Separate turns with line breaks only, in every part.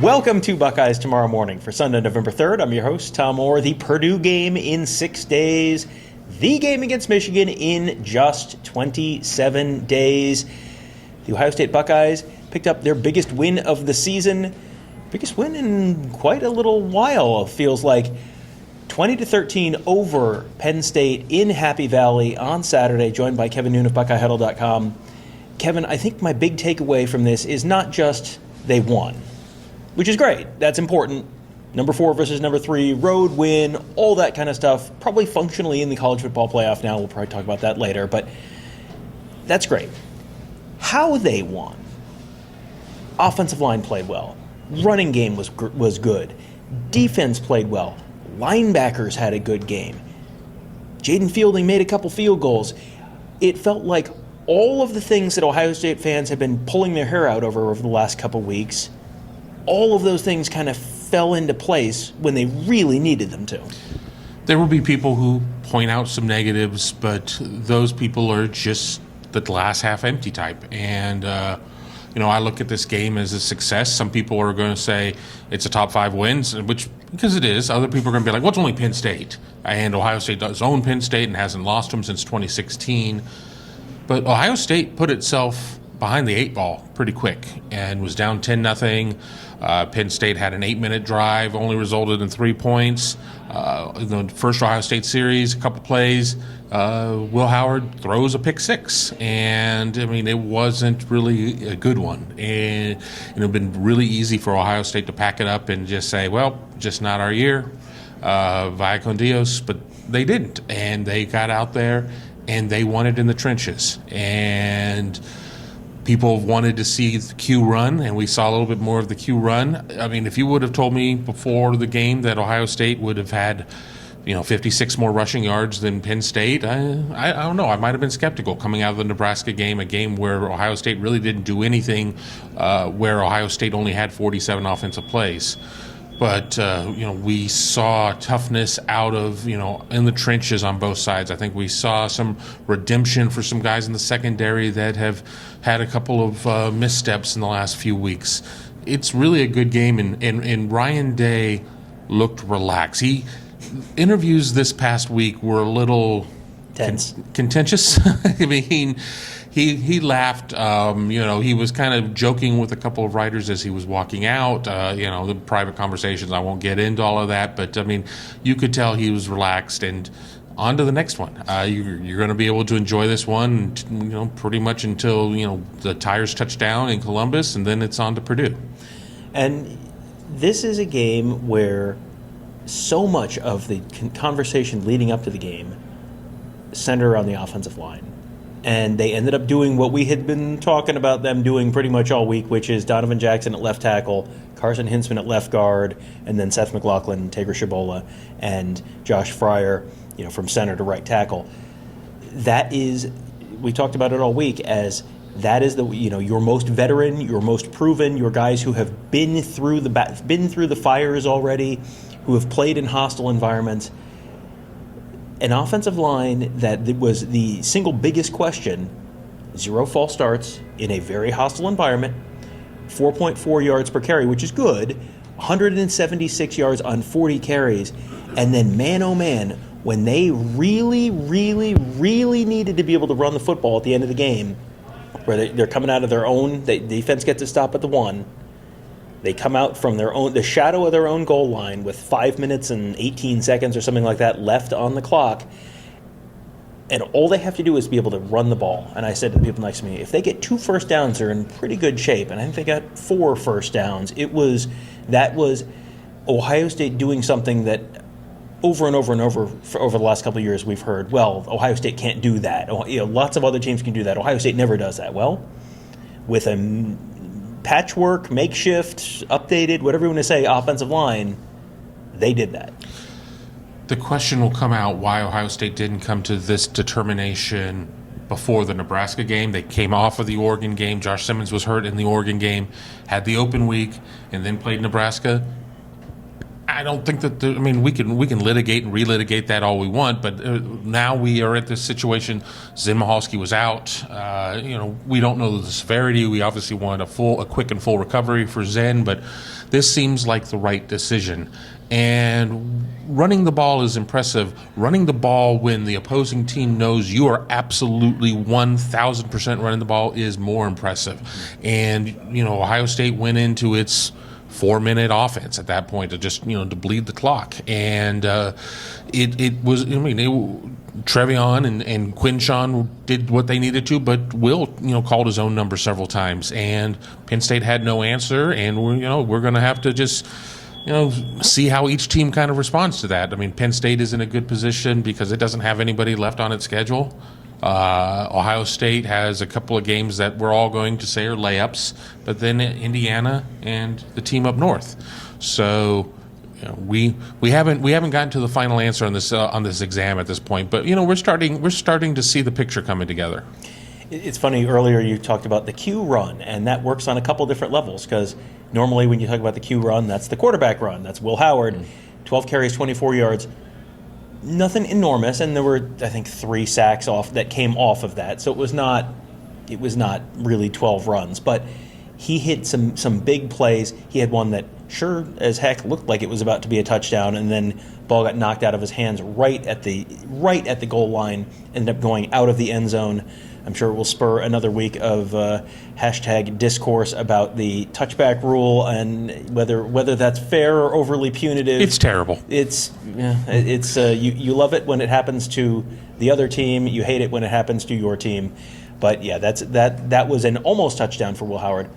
Welcome to Buckeyes Tomorrow Morning for Sunday, November 3rd. I'm your host, Tom Orr. The Purdue game in 6 days. The game against Michigan in just 27 days. The Ohio State Buckeyes picked up their biggest win of the season. Biggest win in quite a little while, it feels like. 20-13 over Penn State in Happy Valley on Saturday, joined by Kevin Noon of BuckeyeHuddle.com. Kevin, I think my big takeaway from this is not just they won, which is great. That's important. Number 4 versus number 3, road win, all that kind of stuff. Probably functionally in the college football playoff now. We'll probably talk about that later, but that's great. How they won. Offensive line played well. Running game was good. Defense played well. Linebackers had a good game. Jaden Fielding made a couple field goals. It felt like all of the things that Ohio State fans have been pulling their hair out over the last couple weeks, all of those things kind of fell into place when they really needed them to.
There will be people who point out some negatives, but those people are just the glass half empty type. And, I look at this game as a success. Some people are going to say it's a top 5 wins, which, because it is. Other people are going to be like, well, it's only Penn State. And Ohio State does own Penn State and hasn't lost them since 2016. But Ohio State put itself behind the 8 ball pretty quick and was down 10-0. Penn State had an 8-minute drive, only resulted in 3 points. In the first Ohio State series, a couple plays, Will Howard throws a pick 6. And, it wasn't really a good one. And it would have been really easy for Ohio State to pack it up and just say, well, just not our year, vaya con Dios. But they didn't. And they got out there and they won it in the trenches. And people wanted to see the Q run, and we saw a little bit more of the Q run. If you would have told me before the game that Ohio State would have had, 56 more rushing yards than Penn State, I don't know. I might have been skeptical coming out of the Nebraska game, a game where Ohio State really didn't do anything, where Ohio State only had 47 offensive plays. But, we saw toughness out of, in the trenches on both sides. I think we saw some redemption for some guys in the secondary that have had a couple of missteps in the last few weeks. It's really a good game, and Ryan Day looked relaxed. Interviews this past week were a little
tense,
contentious. He laughed. He was kind of joking with a couple of writers as he was walking out. The private conversations, I won't get into all of that, but you could tell he was relaxed. And on to the next one. You're going to be able to enjoy this one, pretty much until the tires touch down in Columbus, and then it's on to Purdue.
And this is a game where so much of the conversation leading up to the game centered around the offensive line. And they ended up doing what we had been talking about them doing pretty much all week, which is Donovan Jackson at left tackle, Carson Hintzman at left guard, and then Seth McLaughlin, Tager Shabola, and Josh Fryer, from center to right tackle. That is, we talked about it all week, as that is your most veteran, your most proven, your guys who have been through the fires already, who have played in hostile environments. An offensive line that was the single biggest question, 0 false starts in a very hostile environment, 4.4 yards per carry, which is good, 176 yards on 40 carries, and then man, oh man, when they really, really, really needed to be able to run the football at the end of the game, where they're coming out of their own, the defense gets to stop at the 1, they come out from the shadow of their own goal line with 5 minutes and 18 seconds or something like that left on the clock. And all they have to do is be able to run the ball. And I said to the people next to me, if they get 2 first downs, they're in pretty good shape. And I think they got 4 first downs. That was Ohio State doing something that over and over and over over the last couple of years we've heard, well, Ohio State can't do that. Lots of other teams can do that. Ohio State never does that. Well, with a patchwork, makeshift, updated, whatever you want to say, offensive line, they did that.
The question will come out why Ohio State didn't come to this determination before the Nebraska game. They came off of the Oregon game. Josh Simmons was hurt in the Oregon game, had the open week, and then played Nebraska. I don't think that. We can litigate and relitigate that all we want, but now we are at this situation. Zen Michalski was out. We don't know the severity. We obviously want a quick and full recovery for Zen, but this seems like the right decision. And running the ball is impressive. Running the ball when the opposing team knows you are absolutely 1,000% running the ball is more impressive. And Ohio State went into its 4-minute offense at that point to just to bleed the clock, and it was. Trevion and Quinshawn did what they needed to, but Will called his own number several times, and Penn State had no answer, and we're going to have to just see how each team kind of responds to that. Penn State is in a good position because it doesn't have anybody left on its schedule. Ohio State has a couple of games that we're all going to say are layups, but then Indiana and the team up north. So we haven't gotten to the final answer on this exam at this point, but we're starting to see the picture coming together.
It's funny, earlier you talked about the Q run, and that works on a couple different levels, because normally when you talk about the Q run, that's the quarterback run. That's Will Howard, 12 carries, 24 yards. Nothing enormous, and there were, I think, 3 sacks that came off of that. So it was not really 12 runs, but he hit some big plays. He had one that sure as heck looked like it was about to be a touchdown, and then ball got knocked out of his hands right at the goal line, ended up going out of the end zone. I'm sure it will spur another week of hashtag discourse about the touchback rule and whether that's fair or overly punitive.
It's terrible.
You love it when it happens to the other team. You hate it when it happens to your team. But yeah, that was an almost touchdown for Will Howard.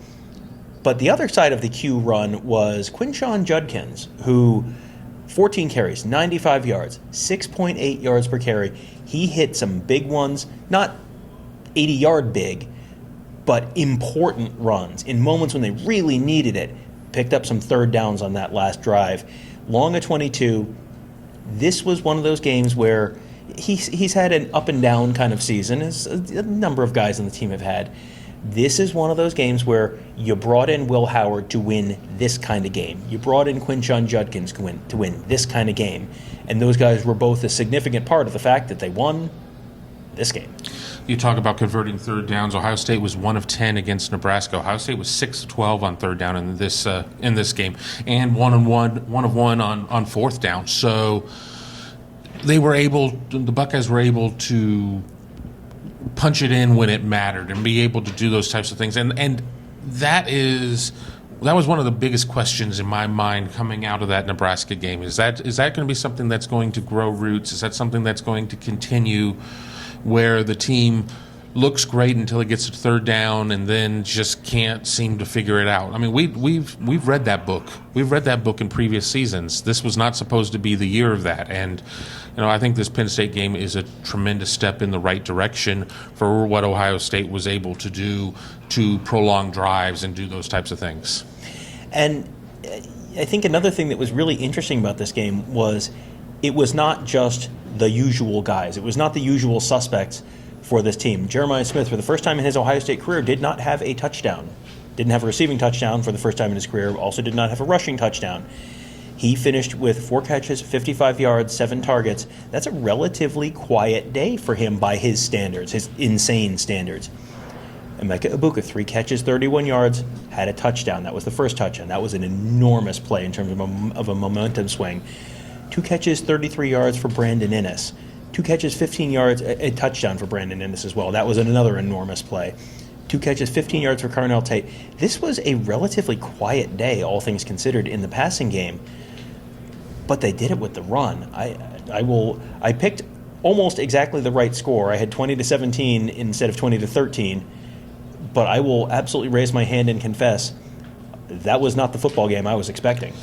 But the other side of the Q run was Quinshawn Judkins, who 14 carries, 95 yards, 6.8 yards per carry. He hit some big ones, not 80-yard big, but important runs in moments when they really needed it. Picked up some third downs on that last drive. Long of 22. This was one of those games where he's had an up and down kind of season, as a number of guys on the team have had. This is one of those games where you brought in Will Howard to win this kind of game. You brought in Quinshawn Judkins to win this kind of game. And those guys were both a significant part of the fact that they won this game.
You talk about converting third downs. Ohio State was 1 of 10 against Nebraska. Ohio State was 6 of 12 on third down in this game, and 1 of 1 on fourth down. So the Buckeyes were able to punch it in when it mattered and be able to do those types of things. And that was one of the biggest questions in my mind coming out of that Nebraska game. Is that going to be something that's going to grow roots? Is that something that's going to continue, where the team looks great until it gets to third down and then just can't seem to figure it out? We've read that book. We've read that book in previous seasons. This was not supposed to be the year of that. And I think this Penn State game is a tremendous step in the right direction for what Ohio State was able to do to prolong drives and do those types of things.
And I think another thing that was really interesting about this game was it was not just the usual guys. It was not the usual suspects for this team. Jeremiah Smith, for the first time in his Ohio State career, did not have a touchdown. Didn't have a receiving touchdown for the first time in his career. Also did not have a rushing touchdown. He finished with 4 catches, 55 yards, 7 targets. That's a relatively quiet day for him by his standards, his insane standards. Emeka Egbuka, 3 catches, 31 yards, had a touchdown. That was the first touchdown. That was an enormous play in terms of a momentum swing. 2 catches, 33 yards for Brandon Innes. 2 catches, 15 yards, a touchdown for Brandon Innes as well. That was another enormous play. 2 catches, 15 yards for Carnell Tate. This was a relatively quiet day, all things considered, in the passing game. But they did it with the run. I picked almost exactly the right score. I had 20-17 instead of 20-13. But I will absolutely raise my hand and confess that was not the football game I was expecting.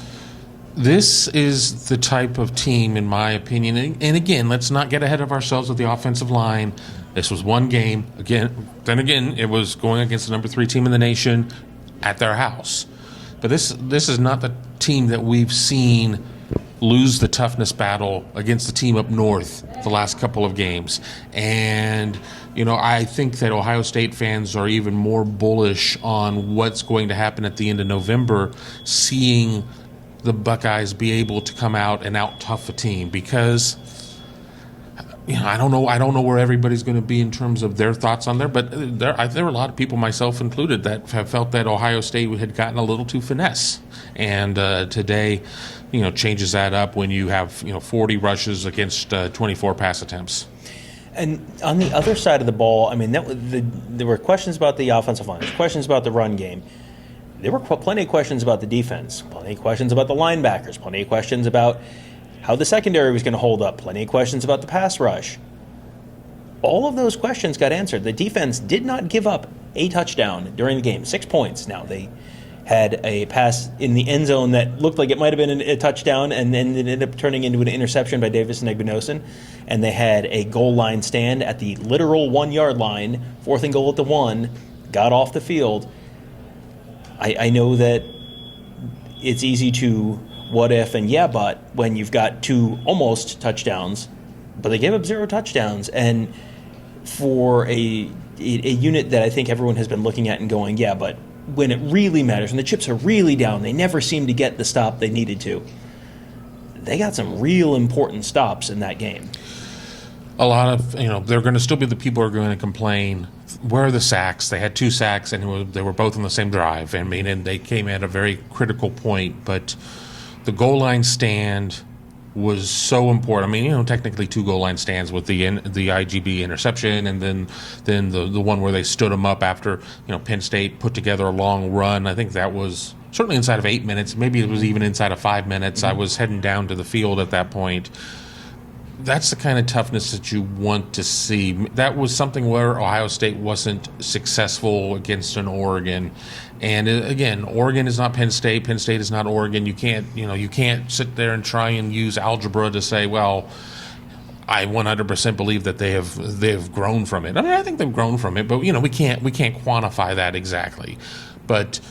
This is the type of team, in my opinion, and again, let's not get ahead of ourselves with the offensive line. This was one game. Then again, it was going against the number 3 team in the nation at their house. But this is not the team that we've seen lose the toughness battle against the team up north the last couple of games. And, I think that Ohio State fans are even more bullish on what's going to happen at the end of November, seeing the Buckeyes be able to come out and out-tough a team? Because I don't know where everybody's going to be in terms of their thoughts on there, but there are a lot of people, myself included, that have felt that Ohio State had gotten a little too finesse. And today, changes that up when you have 40 rushes against 24 pass attempts.
And on the other side of the ball, I mean, there were questions about the offensive line, questions about the run game. There were plenty of questions about the defense, plenty of questions about the linebackers, plenty of questions about how the secondary was going to hold up, plenty of questions about the pass rush. All of those questions got answered. The defense did not give up a touchdown during the game, 6 points. Now, they had a pass in the end zone that looked like it might have been a touchdown, and then it ended up turning into an interception by Davis and Egbinosin. And they had a goal line stand at the literal 1 yard line, 4th and goal at the 1, got off the field. I know that it's easy to what if and yeah, but when you've got 2 almost touchdowns, but they gave up 0 touchdowns. And for a unit that I think everyone has been looking at and going, yeah, but when it really matters, when the chips are really down, they never seem to get the stop they needed to. They got some real important stops in that game.
A lot of, they're going to still be the people who are going to complain, where are the sacks? They had 2 sacks, and they were both on the same drive. I mean, and they came at a very critical point, but the goal line stand was so important. I mean, technically 2 goal line stands with the IGB interception, and then the one where they stood them up after Penn State put together a long run. I think that was certainly inside of 8 minutes. Maybe it was even inside of 5 minutes. Mm-hmm. I was heading down to the field at that point. That's the kind of toughness that you want to see. That was something where Ohio State wasn't successful against an Oregon. And again, Oregon is not Penn State. Penn State is not Oregon. You can't sit there and try and use algebra to say, well, I 100% believe that they've grown from it. I mean, I think they've grown from it, but we can't quantify that exactly. But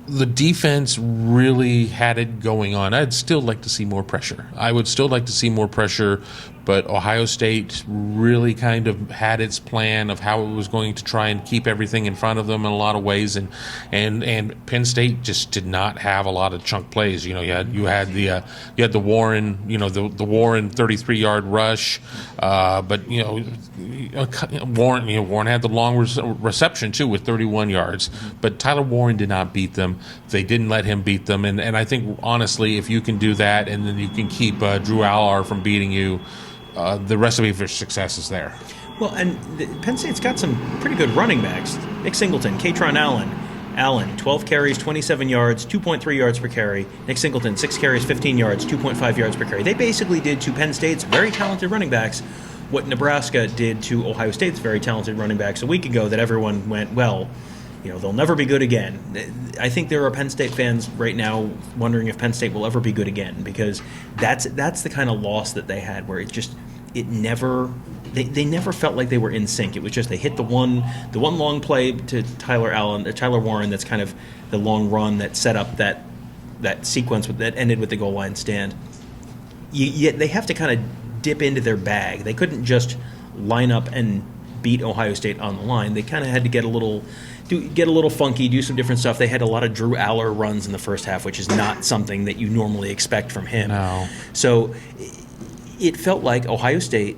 the defense really had it going on. I'd still like to see more pressure. I would still like to see more pressure, but Ohio State really kind of had its plan of how it was going to try and keep everything in front of them in a lot of ways, and Penn State just did not have a lot of chunk plays. You had the Warren, the Warren 33-yard rush, but Warren had the long reception too with 31 yards, but Tyler Warren did not beat them. They didn't let him beat them, and I think honestly, if you can do that, and then you can keep Drew Allar from beating you, the recipe for success is there.
Well, and Penn State's got some pretty good running backs. Nick Singleton, Katron Allen, 12 carries, 27 yards, 2.3 yards per carry. Nick Singleton, 6 carries, 15 yards, 2.5 yards per carry. They basically did to Penn State's very talented running backs what Nebraska did to Ohio State's very talented running backs a week ago, that everyone went, well, they'll never be good again. I think there are Penn State fans right now wondering if Penn State will ever be good again, because that's the kind of loss that they had, where they never felt like they were in sync. It was just they hit the one long play to Tyler Warren, that's kind of the long run that set up that sequence that ended with the goal line stand. Yet they have to kind of dip into their bag. They couldn't just line up and beat Ohio State on the line. They kind of had to get a little funky, do some different stuff. They had a lot of Drew Allar runs in the first half, which is not something that you normally expect from him.
No.
So it felt like Ohio State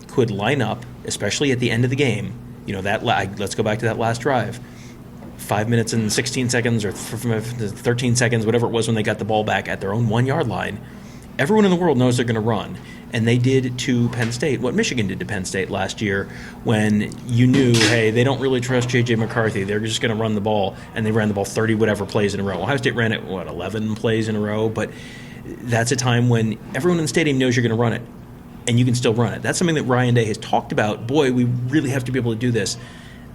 could line up, especially at the end of the game. Let's go back to that last drive. 5 minutes and 16 seconds or 13 seconds, whatever it was, when they got the ball back at their own 1 yard line. Everyone in the world knows they're going to run. And they did to Penn State what Michigan did to Penn State last year, when you knew, hey, they don't really trust J.J. McCarthy. They're just going to run the ball, and they ran the ball 30-whatever plays in a row. Ohio State ran it, 11 plays in a row? But that's a time when everyone in the stadium knows you're going to run it, and you can still run it. That's something that Ryan Day has talked about. Boy, we really have to be able to do this.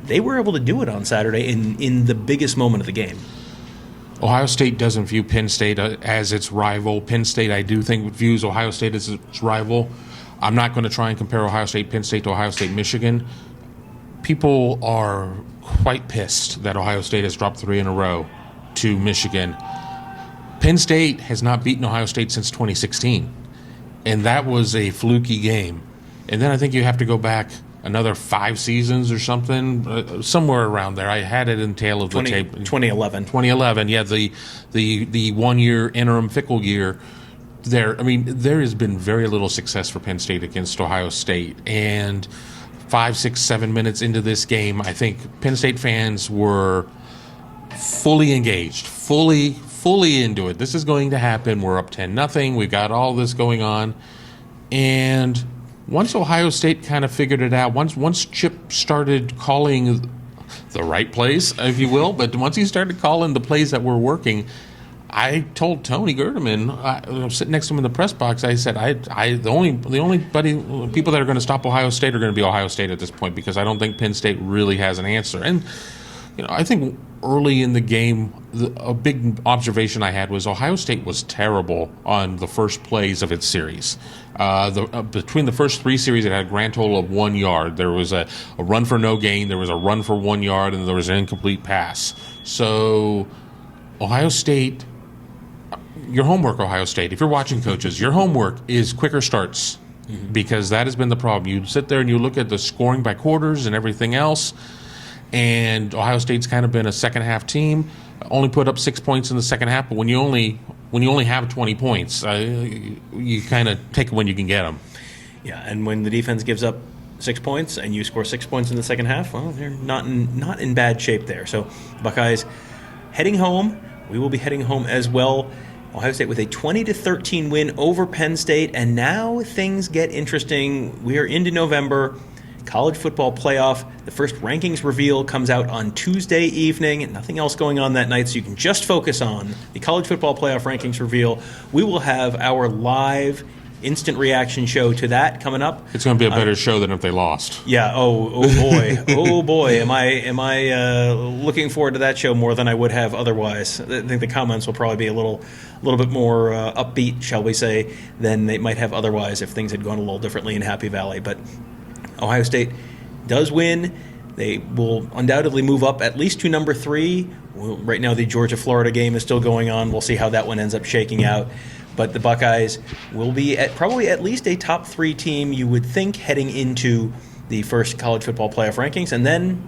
They were able to do it on Saturday in the biggest moment of the game.
Ohio State doesn't view Penn State as its rival. Penn State, I do think, views Ohio State as its rival. I'm not going to try and compare Ohio State, Penn State to Ohio State, Michigan. People are quite pissed that Ohio State has dropped 3 in a row to Michigan. Penn State has not beaten Ohio State since 2016, and that was a fluky game. And then I think you have to go back another 5 seasons or something, somewhere around there. I had it in tail of the tape.
2011.
2011, yeah, the 1 year interim Fickle year. There has been very little success for Penn State against Ohio State, and 5, 6, 7 minutes into this game, I think Penn State fans were fully engaged, fully into it. This is going to happen. We're up 10-0. We've got all this going on. And once Ohio State kind of figured it out, once Chip started calling the right plays, if you will, but once he started calling the plays that were working, I told Tony Gerdeman, I was sitting next to him in the press box, I said, the only people that are going to stop Ohio State are going to be Ohio State at this point, because I don't think Penn State really has an answer. And I think early in the game, a big observation I had was Ohio State was terrible on the first plays of its series. Between the first 3 series, it had a grand total of 1 yard. There was a run for no gain, there was a run for 1 yard, and there was an incomplete pass. So Ohio State, your homework, Ohio State, if you're watching, coaches, your homework is quicker starts, because that has been the problem. You sit there and you look at the scoring by quarters and everything else, and Ohio State's kind of been a second-half team, only put up 6 points in the second half, but when you only have 20 points, you kind of take it when you can get them.
Yeah, and when the defense gives up 6 points and you score 6 points in the second half, well, they're not in bad shape there. So Buckeyes heading home. We will be heading home as well. Ohio State with a 20-13 win over Penn State, and now things get interesting. We are into November. College football playoff. The first rankings reveal comes out on Tuesday evening. Nothing else going on that night, so you can just focus on the college football playoff rankings reveal. We will have our live instant reaction show to that coming up.
It's going to be a better show than if they lost.
Yeah. Oh boy. Oh boy. Am I looking forward to that show more than I would have otherwise. I think the comments will probably be a little bit more upbeat, shall we say, than they might have otherwise if things had gone a little differently in Happy Valley. But Ohio State does win. They will undoubtedly move up at least to number 3. Right now, the Georgia-Florida game is still going on. We'll see how that one ends up shaking out. But the Buckeyes will be probably at least a top 3 team, you would think, heading into the first college football playoff rankings, and then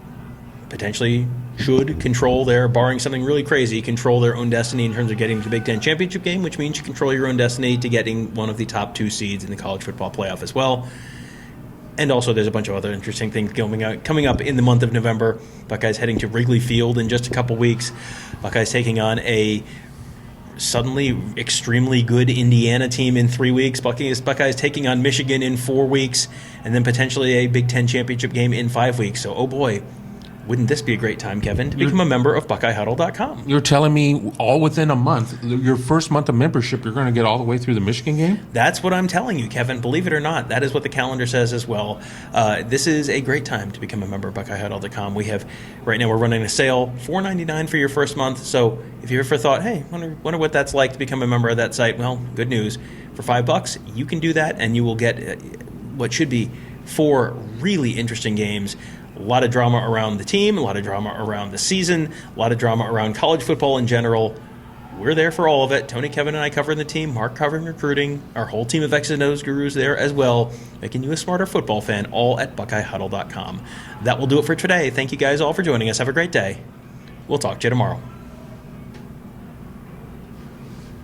potentially should control barring something really crazy, control their own destiny in terms of getting to the Big Ten championship game, which means you control your own destiny to getting one of the top 2 seeds in the college football playoff as well. And also, there's a bunch of other interesting things coming up in the month of November. Buckeyes heading to Wrigley Field in just a couple weeks. Buckeyes taking on a suddenly extremely good Indiana team in 3 weeks. Buckeyes taking on Michigan in 4 weeks, and then potentially a Big Ten championship game in 5 weeks. So, oh boy, wouldn't this be a great time, Kevin, to become a member of BuckeyeHuddle.com?
You're telling me all within a month, your first month of membership, you're going to get all the way through the Michigan game?
That's what I'm telling you, Kevin. Believe it or not, that is what the calendar says as well. This is a great time to become a member of BuckeyeHuddle.com. Right now we're running a sale, $4.99 for your first month. So if you ever thought, hey, wonder what that's like to become a member of that site, well, good news. For $5, you can do that, and you will get what should be 4 really interesting games. A lot of drama around the team, a lot of drama around the season, a lot of drama around college football in general. We're there for all of it. Tony, Kevin, and I covering the team. Mark covering recruiting. Our whole team of X's and O's gurus there as well, making you a smarter football fan, all at BuckeyeHuddle.com. That will do it for today. Thank you guys all for joining us. Have a great day. We'll talk to you tomorrow.